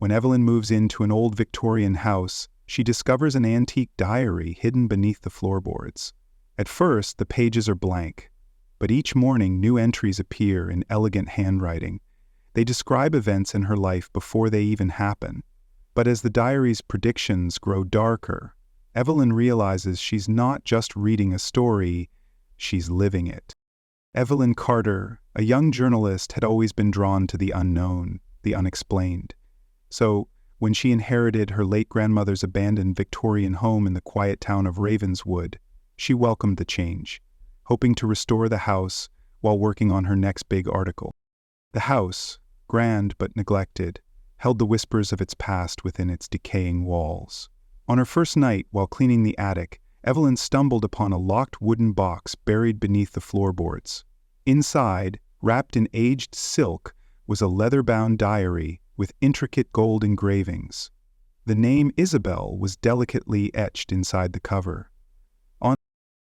When Evelyn moves into an old Victorian house, she discovers an antique diary hidden beneath the floorboards. At first, the pages are blank, but each morning new entries appear in elegant handwriting. They describe events in her life before they even happen. But as the diary's predictions grow darker, Evelyn realizes she's not just reading a story, she's living it. Evelyn Carter, a young journalist, had always been drawn to the unknown, the unexplained. So, when she inherited her late grandmother's abandoned Victorian home in the quiet town of Ravenswood, she welcomed the change, hoping to restore the house while working on her next big article. The house, grand but neglected, held the whispers of its past within its decaying walls. On her first night, while cleaning the attic, Evelyn stumbled upon a locked wooden box buried beneath the floorboards. Inside, wrapped in aged silk, was a leather-bound diary with intricate gold engravings. The name Isabelle was delicately etched inside the cover.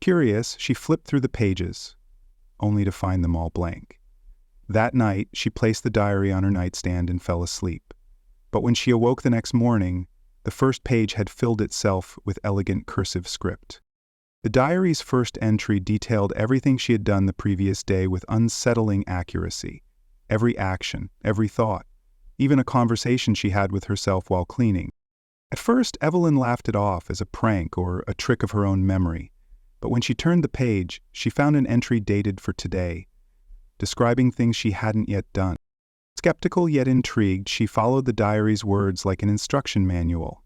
Curious, she flipped through the pages, only to find them all blank. That night, she placed the diary on her nightstand and fell asleep. But when she awoke the next morning, the first page had filled itself with elegant cursive script. The diary's first entry detailed everything she had done the previous day with unsettling accuracy. Every action, every thought, even a conversation she had with herself while cleaning. At first, Evelyn laughed it off as a prank or a trick of her own memory. But when she turned the page, she found an entry dated for today, describing things she hadn't yet done. Skeptical yet intrigued, she followed the diary's words like an instruction manual,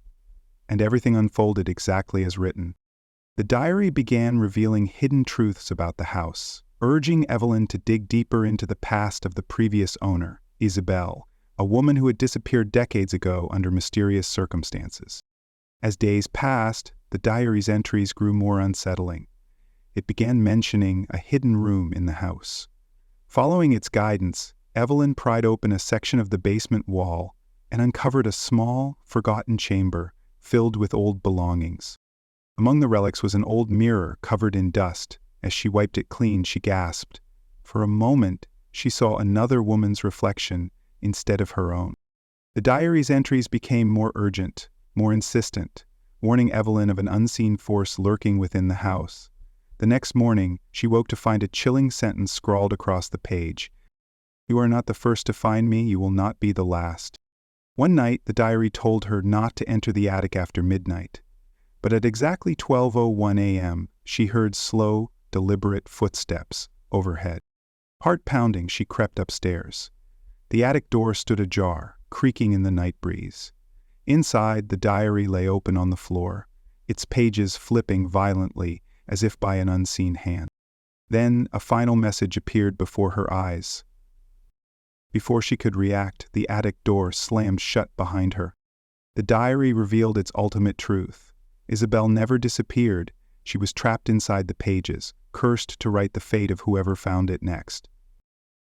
and everything unfolded exactly as written. The diary began revealing hidden truths about the house, urging Evelyn to dig deeper into the past of the previous owner, Isabelle, a woman who had disappeared decades ago under mysterious circumstances. As days passed, the diary's entries grew more unsettling. It began mentioning a hidden room in the house. Following its guidance, Evelyn pried open a section of the basement wall and uncovered a small, forgotten chamber filled with old belongings. Among the relics was an old mirror covered in dust. As she wiped it clean, she gasped. For a moment, she saw another woman's reflection instead of her own. The diary's entries became more urgent, more insistent, warning Evelyn of an unseen force lurking within the house. The next morning, she woke to find a chilling sentence scrawled across the page. "You are not the first to find me, you will not be the last." One night, the diary told her not to enter the attic after midnight. But at exactly 12:01 a.m., she heard slow, deliberate footsteps overhead. Heart-pounding, she crept upstairs. The attic door stood ajar, creaking in the night breeze. Inside, the diary lay open on the floor, its pages flipping violently as if by an unseen hand. Then a final message appeared before her eyes. Before she could react, the attic door slammed shut behind her. The diary revealed its ultimate truth. Isabelle never disappeared. She was trapped inside the pages, cursed to write the fate of whoever found it next.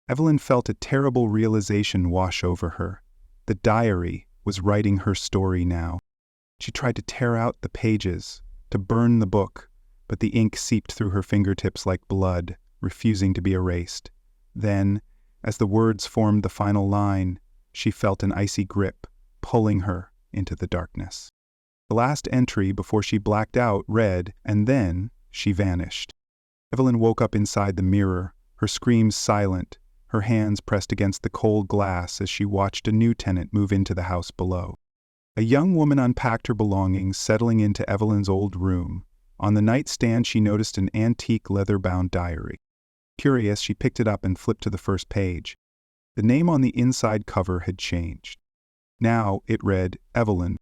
Evelyn felt a terrible realization wash over her. The diary was writing her story now. She tried to tear out the pages, to burn the book, but the ink seeped through her fingertips like blood, refusing to be erased. Then, as the words formed the final line, she felt an icy grip, pulling her into the darkness. The last entry before she blacked out read, "And then she vanished." Evelyn woke up inside the mirror, her screams silent, her hands pressed against the cold glass as she watched a new tenant move into the house below. A young woman unpacked her belongings, settling into Evelyn's old room. On the nightstand, she noticed an antique leather-bound diary. Curious, she picked it up and flipped to the first page. The name on the inside cover had changed. Now it read, "Evelyn.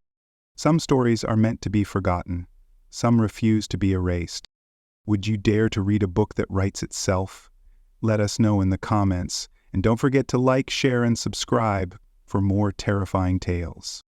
Some stories are meant to be forgotten. Some refuse to be erased. Would you dare to read a book that writes itself? Let us know in the comments, and don't forget to like, share, and subscribe for more terrifying tales."